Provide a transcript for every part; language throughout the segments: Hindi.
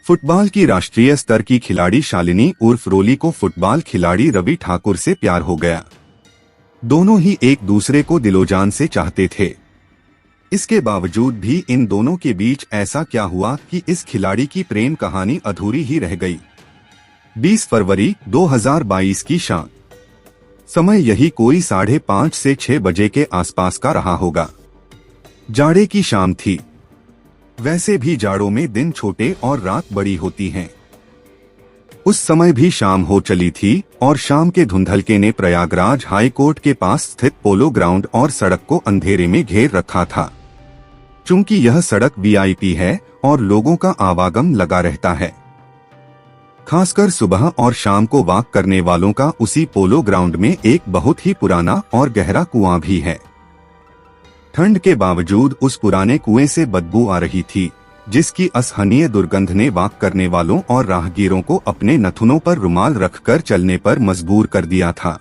फुटबॉल की राष्ट्रीय स्तर की खिलाड़ी शालिनी उर्फ रोली को फुटबॉल खिलाड़ी रवि ठाकुर से प्यार हो गया। दोनों ही एक दूसरे को दिलोजान से चाहते थे। इसके बावजूद भी इन दोनों के बीच ऐसा क्या हुआ कि इस खिलाड़ी की प्रेम कहानी अधूरी ही रह गई। 20 फरवरी 2022 की शाम, समय यही कोई 5:30 से 6 बजे के आसपास का रहा होगा। जाड़े की शाम थी। वैसे भी जाड़ों में दिन छोटे और रात बड़ी होती हैं। उस समय भी शाम हो चली थी और शाम के धुंधलके ने प्रयागराज हाई कोर्ट के पास स्थित पोलो ग्राउंड और सड़क को अंधेरे में घेर रखा था। चूंकि यह सड़क वीआईपी है और लोगों का आवागम लगा रहता है, खासकर सुबह और शाम को वॉक करने वालों का उसी पोलो ग्राउंड में एक बहुत ही पुराना और गहरा कुआं भी है। ठंड के बावजूद उस पुराने कुएं से बदबू आ रही थी, जिसकी असहनीय दुर्गंध ने वॉक करने वालों और राहगीरों को अपने नथुनों पर रुमाल रखकर चलने पर मजबूर कर दिया था।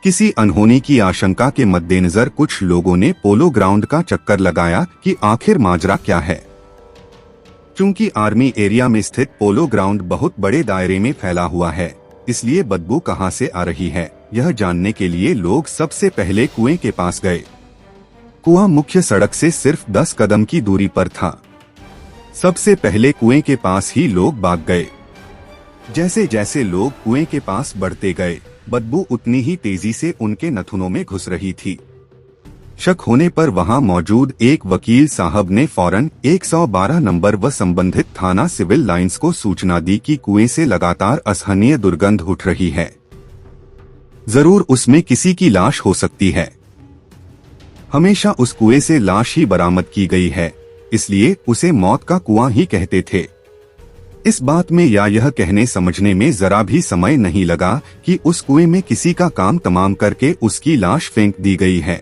किसी अनहोनी की आशंका के मद्देनजर कुछ लोगों ने पोलो ग्राउंड का चक्कर लगाया कि आखिर माजरा क्या है। चूंकि आर्मी एरिया में स्थित पोलो ग्राउंड बहुत बड़े दायरे में फैला हुआ है, इसलिए बदबू कहां से आ रही है, यह जानने के लिए लोग सबसे पहले कुएं के पास गए। कुआं मुख्य सड़क से सिर्फ 10 कदम की दूरी पर था। सबसे पहले कुएं के पास ही लोग भाग गए। जैसे जैसे लोग कुएं के पास बढ़ते गए, बदबू उतनी ही तेजी से उनके नथुनों में घुस रही थी। शक होने पर वहां मौजूद एक वकील साहब ने फौरन 112 नंबर व संबंधित थाना सिविल लाइंस को सूचना दी कि कुएं से लगातार असहनीय दुर्गंध उठ रही है। जरूर उसमें किसी की लाश हो सकती है। हमेशा उस कुएं से लाश ही बरामद की गई है, इसलिए उसे मौत का कुआं ही कहते थे। इस बात में या यह कहने समझने में जरा भी समय नहीं लगा कि उस कुएं में किसी का काम तमाम करके उसकी लाश फेंक दी गई है।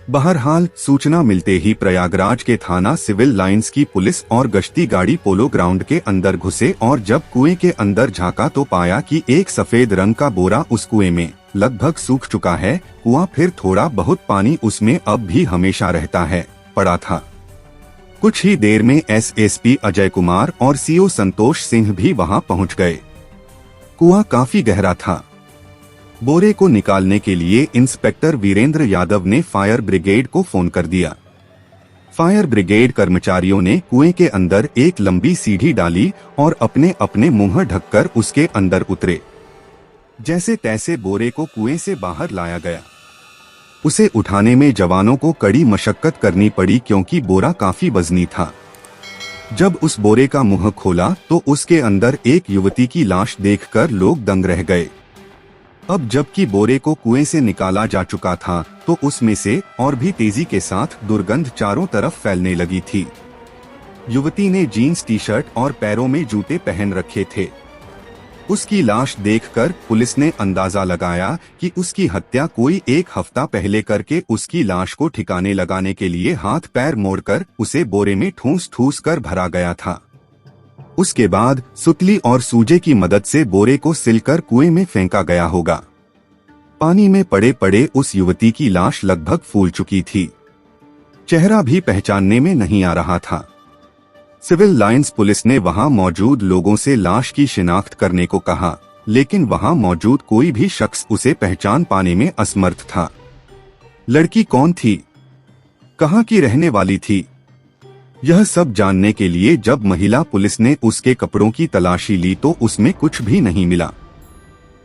बहरहाल सूचना मिलते ही प्रयागराज के थाना सिविल लाइंस की पुलिस और गश्ती गाड़ी पोलो ग्राउंड के अंदर घुसे और जब कुएं के अंदर झांका तो पाया कि एक सफेद रंग का बोरा उस कुएं में लगभग सूख चुका है। कुआं फिर थोड़ा बहुत पानी उसमें अब भी हमेशा रहता है पड़ा था। कुछ ही देर में एसएसपी अजय कुमार और सीओ संतोष सिंह भी वहां पहुंच गए। कुआं काफी गहरा था। बोरे को निकालने के लिए इंस्पेक्टर वीरेंद्र यादव ने फायर ब्रिगेड को फोन कर दिया। फायर ब्रिगेड कर्मचारियों ने कुएं के अंदर एक लंबी सीढ़ी डाली और अपने अपने मुंह ढककर उसके अंदर उतरे। जैसे तैसे बोरे को कुएं से बाहर लाया गया। उसे उठाने में जवानों को कड़ी मशक्कत करनी पड़ी क्योंकि बोरा काफी वजनी था। जब उस बोरे का मुंह खोला तो उसके अंदर एक युवती की लाश देखकर लोग दंग रह गए। अब जबकि बोरे को कुएं से निकाला जा चुका था तो उसमें से और भी तेजी के साथ दुर्गंध चारों तरफ फैलने लगी थी। युवती ने जीन्स टी शर्ट और पैरों में जूते पहन रखे थे। उसकी लाश देखकर पुलिस ने अंदाजा लगाया कि उसकी हत्या कोई 1 हफ्ता पहले करके उसकी लाश को ठिकाने लगाने के लिए हाथ पैर मोड़कर उसे बोरे में ठूस ठूस कर भरा गया था। उसके बाद सुतली और सूजे की मदद से बोरे को सिलकर कुएं में फेंका गया होगा। पानी में पड़े पड़े उस युवती की लाश लगभग फूल चुकी थी। चेहरा भी पहचानने में नहीं आ रहा था। सिविल लाइंस पुलिस ने वहां मौजूद लोगों से लाश की शिनाख्त करने को कहा, लेकिन वहां मौजूद कोई भी शख्स उसे पहचान पाने में असमर्थ था। लड़की कौन थी, कहां की रहने वाली थी, यह सब जानने के लिए जब महिला पुलिस ने उसके कपड़ों की तलाशी ली तो उसमें कुछ भी नहीं मिला।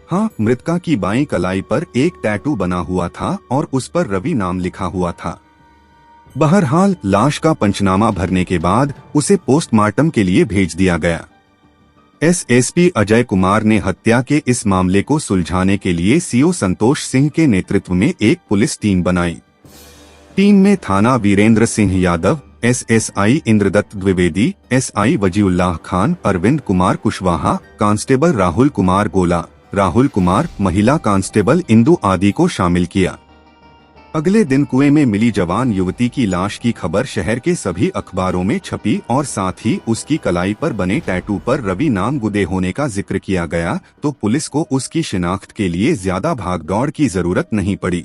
हाँ, मृतका की बाईं कलाई पर एक टैटू बना हुआ था और उस पर रवि नाम लिखा हुआ था। बहरहाल लाश का पंचनामा भरने के बाद उसे पोस्टमार्टम के लिए भेज दिया गया। एसएसपी अजय कुमार ने हत्या के इस मामले को सुलझाने के लिए सीओ संतोष सिंह के नेतृत्व में एक पुलिस टीम बनाई। टीम में थाना Virendra Singh Yadav, SSI Indradatt Dwivedi, SI Wajiullah Khan, Arvind Kumar Kushwaha, constable Rahul Kumar Gola, Rahul Kumar, महिला कांस्टेबल इंदु आदि को शामिल किया। अगले दिन कुएं में मिली जवान युवती की लाश की खबर शहर के सभी अखबारों में छपी और साथ ही उसकी कलाई पर बने टैटू पर रवि नाम गुदे होने का जिक्र किया गया तो पुलिस को उसकी शिनाख्त के लिए ज्यादा भागदौड़ की जरूरत नहीं पड़ी।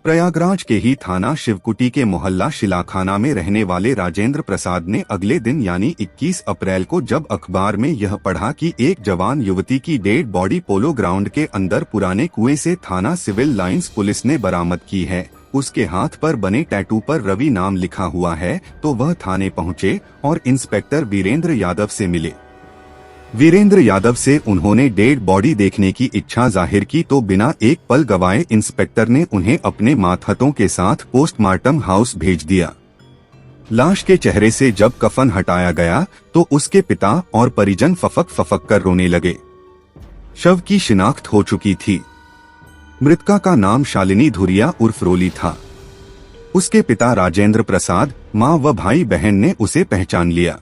प्रयागराज के ही थाना शिवकुटी के मोहल्ला शिलाखाना में रहने वाले राजेंद्र प्रसाद ने अगले दिन यानी 21 अप्रैल को जब अखबार में यह पढ़ा कि एक जवान युवती की डेड बॉडी पोलो ग्राउंड के अंदर पुराने कुएं से थाना सिविल लाइंस पुलिस ने बरामद की है, उसके हाथ पर बने टैटू पर रवि नाम लिखा हुआ है, तो वह थाने पहुंचे और इंस्पेक्टर वीरेंद्र यादव से मिले। वीरेंद्र यादव से उन्होंने डेड बॉडी देखने की इच्छा जाहिर की तो बिना एक पल गवाए इंस्पेक्टर ने उन्हें अपने मातहतों के साथ पोस्टमार्टम हाउस भेज दिया। लाश के चेहरे से जब कफन हटाया गया तो उसके पिता और परिजन फफक फफक कर रोने लगे। शव की शिनाख्त हो चुकी थी। मृतका का नाम शालिनी धुरिया उर्फ रोली था। उसके पिता राजेंद्र प्रसाद, मां व भाई बहन ने उसे पहचान लिया।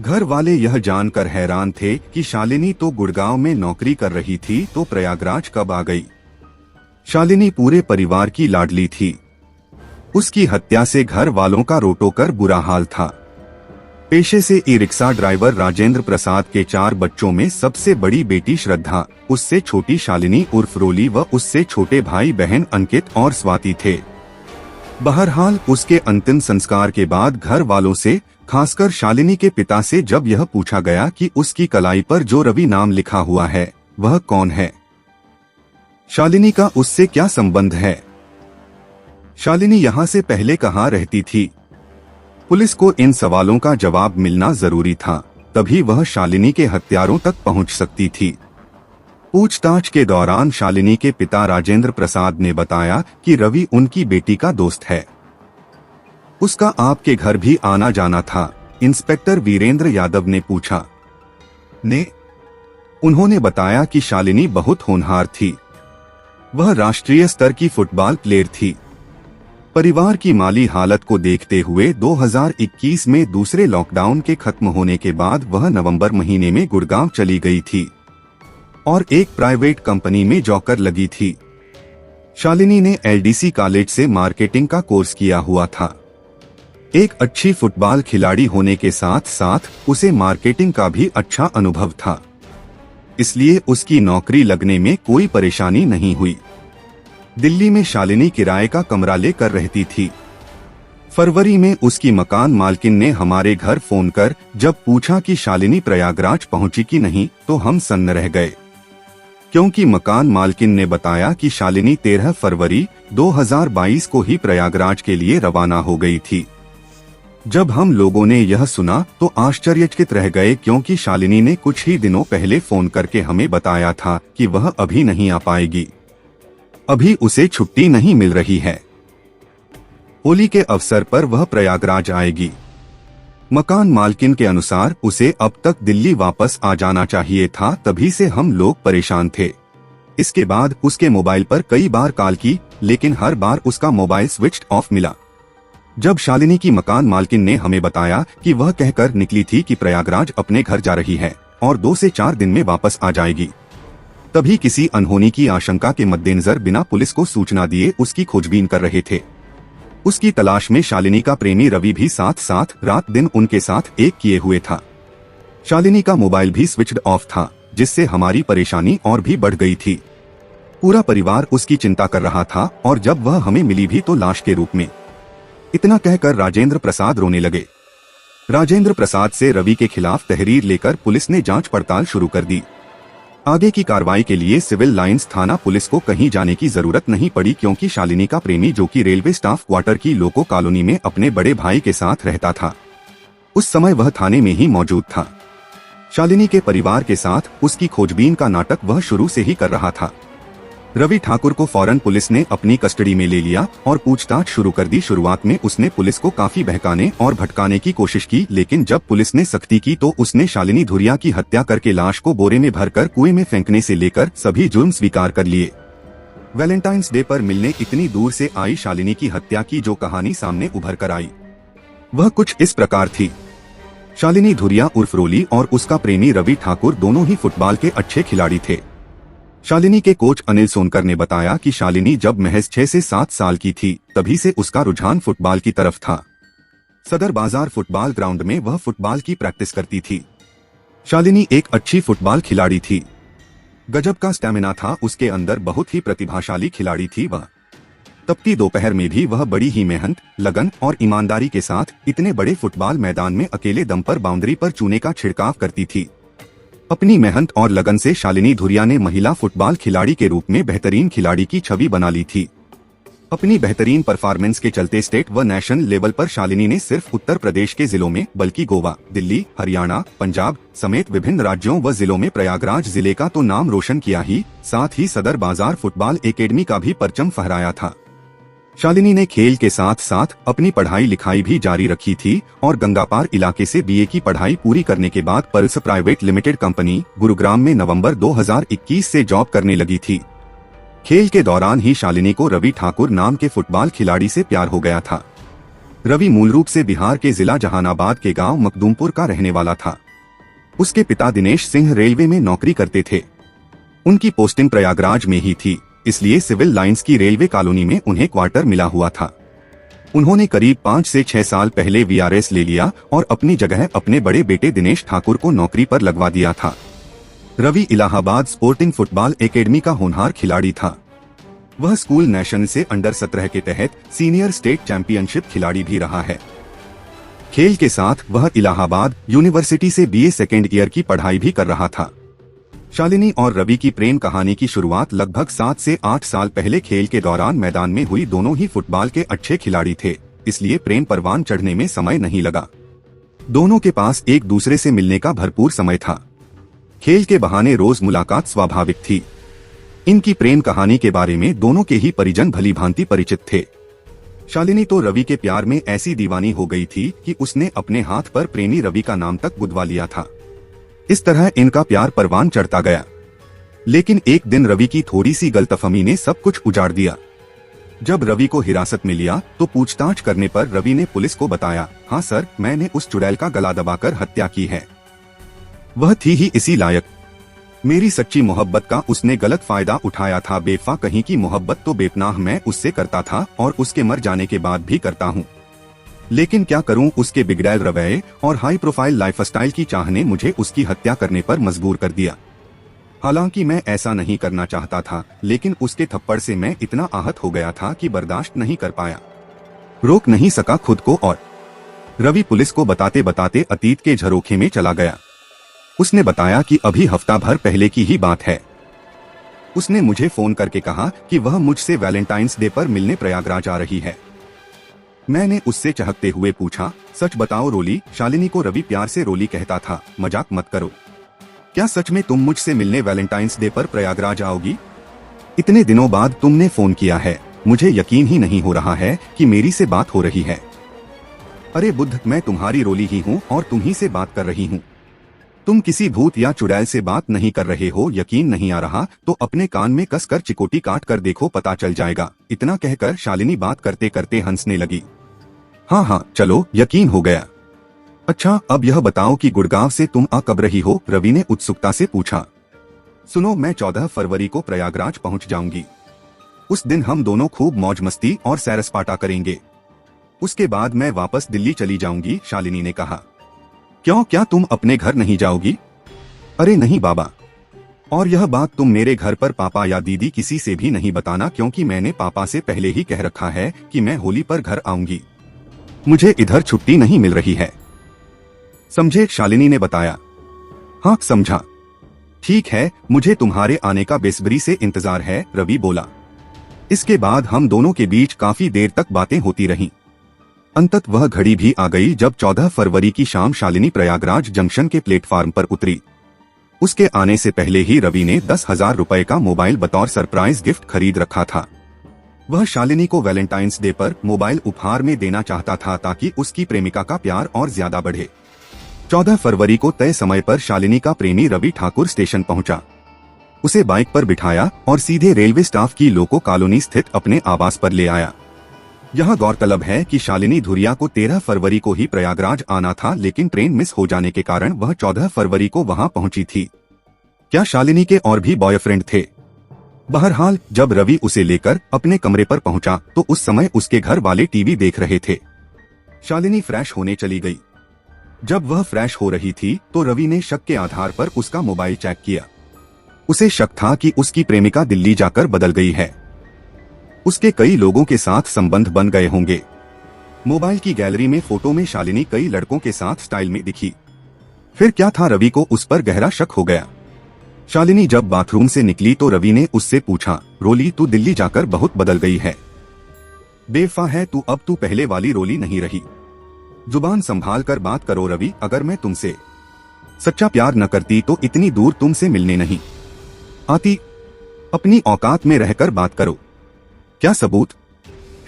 घर वाले यह जानकर हैरान थे कि शालिनी तो गुड़गांव में नौकरी कर रही थी तो प्रयागराज कब आ गई। शालिनी पूरे परिवार की लाडली थी। उसकी हत्या से घर वालों का रोटोकर बुरा हाल था। पेशे से e rickshaw driver Rajendra Prasad के 4 बच्चों में सबसे बड़ी बेटी श्रद्धा, उससे छोटी शालिनी उर्फ रोली व उससे छोटे भाई बहन अंकित और स्वाति थे। बहरहाल उसके अंतिम संस्कार के बाद घर वालों से, खासकर शालिनी के पिता से जब यह पूछा गया कि उसकी कलाई पर जो रवि नाम लिखा हुआ है वह कौन है, शालिनी का उससे क्या संबंध है, शालिनी यहाँ से पहले कहाँ रहती थी, पुलिस को इन सवालों का जवाब मिलना जरूरी था, तभी वह शालिनी के हत्यारों तक पहुँच सकती थी। पूछताछ के दौरान शालिनी के पिता राजेंद्र प्रसाद ने बताया कि रवि उनकी बेटी का दोस्त है, उसका आपके घर भी आना जाना था। इंस्पेक्टर वीरेंद्र यादव ने पूछा। उन्होंने बताया कि शालिनी बहुत होनहार थी, वह राष्ट्रीय स्तर की फुटबॉल प्लेयर थी। परिवार की माली हालत को देखते हुए 2021 में दूसरे लॉकडाउन के खत्म होने के बाद वह नवंबर महीने में गुड़गांव चली गई थी और एक प्राइवेट कंपनी में जॉकर लगी थी। शालिनी ने एलडीसी कॉलेज से मार्केटिंग का कोर्स किया हुआ था। एक अच्छी फुटबॉल खिलाड़ी होने के साथ साथ उसे मार्केटिंग का भी अच्छा अनुभव था, इसलिए उसकी नौकरी लगने में कोई परेशानी नहीं हुई। दिल्ली में शालिनी किराए का कमरा लेकर रहती थी। फरवरी में उसकी मकान मालकिन ने हमारे घर फोन कर जब पूछा कि शालिनी प्रयागराज पहुंची कि नहीं तो हम सन्न रह गए, क्योंकि मकान मालकिन ने बताया कि शालिनी 13 फरवरी 2022 को ही प्रयागराज के लिए रवाना हो गई थी। जब हम लोगों ने यह सुना तो आश्चर्यचकित रह गए, क्योंकि शालिनी ने कुछ ही दिनों पहले फोन करके हमें बताया था कि वह अभी नहीं आ पाएगी, अभी उसे छुट्टी नहीं मिल रही है, होली के अवसर पर वह प्रयागराज आएगी। मकान मालकिन के अनुसार उसे अब तक दिल्ली वापस आ जाना चाहिए था, तभी से हम लोग परेशान थे। इसके बाद उसके मोबाइल पर कई बार कॉल की, लेकिन हर बार उसका मोबाइल स्विच्ड ऑफ मिला। जब शालिनी की मकान मालकिन ने हमें बताया कि वह कहकर निकली थी कि प्रयागराज अपने घर जा रही है और 2 से 4 दिन में वापस आ जाएगी, तभी किसी अनहोनी की आशंका के मद्देनजर बिना पुलिस को सूचना दिए उसकी खोजबीन कर रहे थे। उसकी तलाश में शालिनी का प्रेमी रवि भी साथ साथ रात दिन उनके साथ एक किए हुए था। शालिनी का मोबाइल भी स्विच्ड ऑफ था, जिससे हमारी परेशानी और भी बढ़ गई थी। पूरा परिवार उसकी चिंता कर रहा था और जब वह हमें मिली भी तो लाश के रूप में। इतना कहकर राजेंद्र प्रसाद रोने लगे। राजेंद्र प्रसाद से रवि के खिलाफ तहरीर लेकर पुलिस ने जांच पड़ताल शुरू कर दी। आगे की कार्रवाई के लिए सिविल लाइंस थाना पुलिस को कहीं जाने की जरूरत नहीं पड़ी, क्योंकि शालिनी का प्रेमी, जो कि रेलवे स्टाफ क्वार्टर की लोको कॉलोनी में अपने बड़े भाई के साथ रहता था, उस समय वह थाने में ही मौजूद था। शालिनी के परिवार के साथ उसकी खोजबीन का नाटक वह शुरू से ही कर रहा था। रवि ठाकुर को फौरन पुलिस ने अपनी कस्टडी में ले लिया और पूछताछ शुरू कर दी। शुरुआत में उसने पुलिस को काफी बहकाने और भटकाने की कोशिश की, लेकिन जब पुलिस ने सख्ती की तो उसने शालिनी धुरिया की हत्या करके लाश को बोरे में भरकर कुएं में फेंकने से लेकर सभी जुर्म स्वीकार कर लिए। वैलेंटाइंस डे पर मिलने इतनी दूर से आई शालिनी की हत्या की जो कहानी सामने उभर कर आई वह कुछ इस प्रकार थी। शालिनी धुरिया उर्फ रोली और उसका प्रेमी रवि ठाकुर दोनों ही फुटबॉल के अच्छे खिलाड़ी थे। शालिनी के कोच अनिल सोनकर ने बताया कि शालिनी जब महज 6 से 7 साल की थी तभी से उसका रुझान फुटबॉल की तरफ था। सदर बाजार फुटबॉल ग्राउंड में वह फुटबॉल की प्रैक्टिस करती थी। शालिनी एक अच्छी फुटबॉल खिलाड़ी थी, गजब का स्टैमिना था उसके अंदर, बहुत ही प्रतिभाशाली खिलाड़ी थी वह। तपती दोपहर में भी वह बड़ी ही मेहनत, लगन और ईमानदारी के साथ इतने बड़े फुटबॉल मैदान में अकेले दम पर बाउंड्री पर चूने का छिड़काव करती थी। अपनी मेहनत और लगन से शालिनी धुरिया ने महिला फुटबॉल खिलाड़ी के रूप में बेहतरीन खिलाड़ी की छवि बना ली थी। अपनी बेहतरीन परफॉर्मेंस के चलते स्टेट व नेशनल लेवल पर शालिनी ने सिर्फ उत्तर प्रदेश के जिलों में बल्कि गोवा, दिल्ली, हरियाणा, पंजाब समेत विभिन्न राज्यों व जिलों में प्रयागराज जिले का तो नाम रोशन किया ही साथ ही सदर बाजार फुटबॉल एकेडमी का भी परचम फहराया था। शालिनी ने खेल के साथ साथ अपनी पढ़ाई लिखाई भी जारी रखी थी और गंगापार इलाके से बीए की पढ़ाई पूरी करने के बाद pulse private limited company Gurugram में नवंबर 2021 से जॉब करने लगी थी। खेल के दौरान ही शालिनी को रवि ठाकुर नाम के फुटबॉल खिलाड़ी से प्यार हो गया था। रवि मूल रूप से बिहार के जिला जहानाबाद के गांव मखदूमपुर का रहने वाला था। उसके पिता दिनेश सिंह रेलवे में नौकरी करते थे। उनकी पोस्टिंग प्रयागराज में ही थी, इसलिए सिविल लाइंस की रेलवे कॉलोनी में उन्हें क्वार्टर मिला हुआ था। उन्होंने करीब 5 से 6 साल पहले वीआरएस ले लिया और अपनी जगह अपने बड़े बेटे दिनेश ठाकुर को नौकरी पर लगवा दिया था। Ravi Allahabad sporting football academy का होनहार खिलाड़ी था। वह स्कूल नेशनल से अंडर 17 के तहत सीनियर स्टेट चैंपियनशिप खिलाड़ी भी रहा है। खेल के साथ वह इलाहाबाद यूनिवर्सिटी से बीए सेकेंड ईयर की पढ़ाई भी कर रहा था। शालिनी और रवि की प्रेम कहानी की शुरुआत लगभग 7 से 8 साल पहले खेल के दौरान मैदान में हुई। दोनों ही फुटबॉल के अच्छे खिलाड़ी थे, इसलिए प्रेम परवान चढ़ने में समय नहीं लगा। दोनों के पास एक दूसरे से मिलने का भरपूर समय था। खेल के बहाने रोज मुलाकात स्वाभाविक थी। इनकी प्रेम कहानी के बारे में दोनों के ही परिजन भली भांति परिचित थे। शालिनी तो रवि के प्यार में ऐसी दीवानी हो गई थी कि उसने अपने हाथ पर प्रेमी रवि का नाम तक गुदवा लिया था। इस तरह इनका प्यार परवान चढ़ता गया। लेकिन एक दिन रवि की थोड़ी सी गलतफहमी ने सब कुछ उजाड़ दिया। जब रवि को हिरासत में लिया तो पूछताछ करने पर रवि ने पुलिस को बताया, हाँ सर, मैंने उस चुड़ैल का गला दबाकर हत्या की है। वह थी ही इसी लायक। मेरी सच्ची मोहब्बत का उसने गलत फायदा उठाया था। बेवफा कहीं की मोहब्बत तो बेपनाह मैं उससे करता था और उसके मर जाने के बाद भी करता हूँ। लेकिन क्या करूं, उसके बिगड़ैल रवैये और हाई प्रोफाइल लाइफस्टाइल की चाह ने मुझे उसकी हत्या करने पर मजबूर कर दिया। हालांकि मैं ऐसा नहीं करना चाहता था, लेकिन उसके थप्पड़ से मैं इतना आहत हो गया था कि बर्दाश्त नहीं कर पाया, रोक नहीं सका खुद को। और रवि पुलिस को बताते बताते अतीत के झरोखे में चला गया। उसने बताया कि अभी हफ्ता भर पहले की ही बात है। उसने मुझे फोन करके कहा कि वह मुझसे वैलेंटाइंस डे पर मिलने प्रयागराज आ रही है। मैंने उससे चहकते हुए पूछा, सच बताओ रोली? शालिनी को रवि प्यार से रोली कहता था। मजाक मत करो, क्या सच में तुम मुझसे मिलने वैलेंटाइंस डे पर प्रयागराज आओगी? इतने दिनों बाद तुमने फोन किया है, मुझे यकीन ही नहीं हो रहा है कि मेरी से बात हो रही है। अरे बुद्ध, मैं तुम्हारी रोली ही हूँ और तुम ही से बात कर रही हूँ। तुम किसी भूत या चुड़ैल से बात नहीं कर रहे हो। यकीन नहीं आ रहा तो अपने कान में कसकर चिकोटी काट कर देखो, पता चल जाएगा। इतना कहकर शालिनी बात करते करते हंसने लगी। हाँ हाँ चलो, यकीन हो गया। अच्छा, अब यह बताओ कि गुड़गांव से तुम आ कब रही हो? रवि ने उत्सुकता से पूछा। सुनो, मैं 14 फरवरी को प्रयागराज पहुंच जाऊंगी। उस दिन हम दोनों खूब मौज मस्ती और सैर सपाटा करेंगे। उसके बाद मैं वापस दिल्ली चली जाऊंगी, शालिनी ने कहा। क्यों, क्या तुम अपने घर नहीं जाओगी? अरे नहीं बाबा, और यह बात तुम मेरे घर पर पापा या दीदी किसी से भी नहीं बताना, क्योंकि मैंने पापा से पहले ही कह रखा है कि मैं होली पर घर आऊंगी। मुझे इधर छुट्टी नहीं मिल रही है, समझे? शालिनी ने बताया। हाँ समझा। ठीक है, मुझे तुम्हारे आने का बेसब्री से इंतजार है, रवि बोला। इसके बाद हम दोनों के बीच काफी देर तक बातें होती रहीं। अंतत वह घड़ी भी आ गई जब 14 फरवरी की शाम शालिनी प्रयागराज जंक्शन के प्लेटफार्म पर उतरी। उसके आने से पहले ही रवि ने 10,000 रुपए का मोबाइल बतौर सरप्राइज गिफ्ट खरीद रखा था। वह शालिनी को वैलेंटाइंस डे पर मोबाइल उपहार में देना चाहता था ताकि उसकी प्रेमिका का प्यार और ज्यादा बढ़े। 14 फरवरी को तय समय पर शालिनी का प्रेमी रवि ठाकुर स्टेशन पहुंचा। उसे बाइक पर बिठाया और सीधे रेलवे स्टाफ की लोको कॉलोनी स्थित अपने आवास पर ले आया। यह गौरतलब है कि शालिनी धुरिया को 13 फरवरी को ही प्रयागराज आना था, लेकिन ट्रेन मिस हो जाने के कारण वह 14 फरवरी को वहां पहुंची थी। क्या शालिनी के और भी बॉयफ्रेंड थे? बहरहाल जब रवि उसे लेकर अपने कमरे पर पहुंचा तो उस समय उसके घर वाले टीवी देख रहे थे। शालिनी फ्रेश होने चली गई। जब वह फ्रेश हो रही थी तो रवि ने शक के आधार पर उसका मोबाइल चेक किया। उसे शक था कि उसकी प्रेमिका दिल्ली जाकर बदल गई है। उसके कई लोगों के साथ संबंध बन गए होंगे। मोबाइल की गैलरी में फोटो में शालिनी कई लड़कों के साथ स्टाइल में दिखी। फिर क्या था, रवि को उस पर गहरा शक हो गया। शालिनी जब बाथरूम से निकली तो रवि ने उससे पूछा, रोली तू दिल्ली जाकर बहुत बदल गई है, बेवफा है तू, अब तू पहले वाली रोली नहीं रही। जुबान संभाल कर बात करो रवि, अगर मैं तुमसे सच्चा प्यार न करती तो इतनी दूर तुमसे मिलने नहीं आती। अपनी औकात में रहकर बात करो। क्या सबूत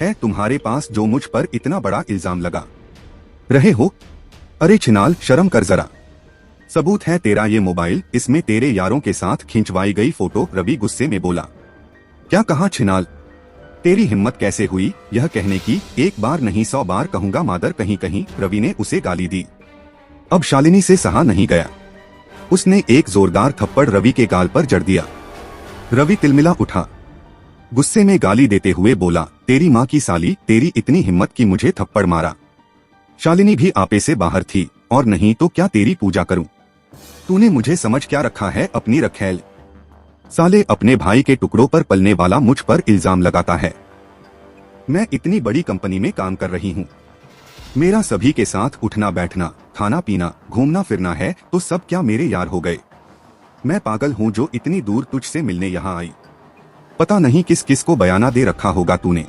है तुम्हारे पास जो मुझ पर इतना बड़ा इल्जाम लगा रहे हो? अरे छिनाल, शर्म कर जरा। सबूत है तेरा ये मोबाइल, इसमें तेरे यारों के साथ खिंचवाई गई फोटो। रवि गुस्से में बोला। क्या कहा छिनाल? तेरी हिम्मत कैसे हुई यह कहने की? एक बार नहीं 100 बार कहूंगा मादर कहीं कहीं। रवि ने उसे गाली दी। अब शालिनी से सहा नहीं गया। उसने एक जोरदार थप्पड़ रवि के गाल पर जड़ दिया। रवि तिलमिला उठा, गुस्से में गाली देते हुए बोला, तेरी माँ की साली, तेरी इतनी हिम्मत की मुझे थप्पड़ मारा। शालिनी भी आपे से बाहर थी। और नहीं तो क्या तेरी पूजा करूं? तूने मुझे समझ क्या रखा है अपनी रखैल? साले, अपने भाई के टुकड़ों पर पलने वाला मुझ पर इल्जाम लगाता है। मैं इतनी बड़ी कंपनी में काम कर रही हूँ, मेरा सभी के साथ उठना बैठना, खाना पीना, घूमना फिरना है, तो सब क्या मेरे यार हो गए? मैं पागल हूँ जो इतनी दूर तुझसे मिलने यहाँ आई। पता नहीं किस किस को बयाना दे रखा होगा तूने।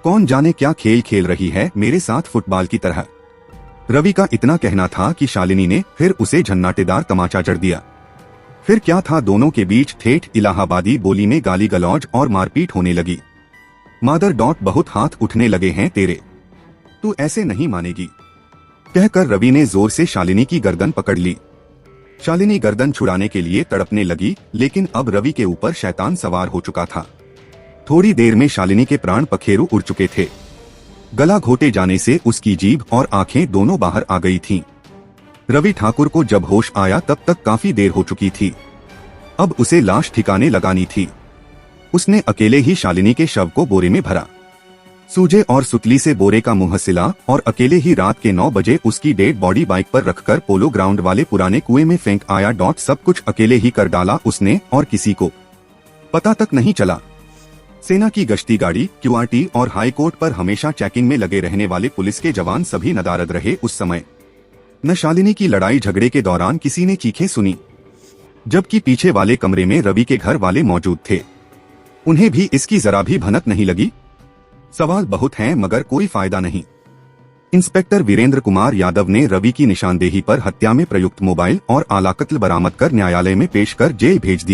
कौन जाने क्या खेल खेल रही है मेरे साथ फुटबॉल की तरह। रवि का इतना कहना था कि शालिनी ने फिर उसे झन्नाटेदार तमाचा जड़ दिया। फिर क्या था, दोनों के बीच ठेठ इलाहाबादी बोली में गाली गलौज और मारपीट होने लगी। मादर डॉट, बहुत हाथ उठने लगे हैं तेरे, तू ऐसे नहीं मानेगी, कहकर रवि ने जोर से शालिनी की गर्दन पकड़ ली। शालिनी गर्दन छुड़ाने के लिए तड़पने लगी, लेकिन अब रवि के ऊपर शैतान सवार हो चुका था। थोड़ी देर में शालिनी के प्राण पखेरु उड़ चुके थे। गला घोटे जाने से उसकी जीभ और आंखें दोनों बाहर आ गई थीं। रवि ठाकुर को जब होश आया तब तक काफी देर हो चुकी थी। अब उसे लाश ठिकाने लगानी थी। उसने अकेले ही शालिनी के शव को बोरे में भरा, सूजे और सुतली से बोरे का मुंह सिला और अकेले ही रात के 9 बजे उसकी डेड बॉडी बाइक पर रखकर पोलो ग्राउंड वाले पुराने कुएं में फेंक आया। सब कुछ अकेले ही कर डाला उसने और किसी को पता तक नहीं चला। सेना की गश्ती गाड़ी, क्यूआरटी और हाई कोर्ट पर हमेशा चेकिंग में लगे रहने वाले पुलिस के जवान सभी नदारद रहे उस समय। न शालिनी की लड़ाई झगड़े के दौरान किसी ने चीखें सुनी, जबकि पीछे वाले कमरे में रवि के घर वाले मौजूद थे। उन्हें भी इसकी जरा भी भनक नहीं लगी। सवाल बहुत हैं मगर कोई फायदा नहीं। इंस्पेक्टर वीरेंद्र कुमार यादव ने रवि की निशानदेही पर हत्या में प्रयुक्त मोबाइल और आला कत्ल बरामद कर न्यायालय में पेश कर जेल भेज दिया।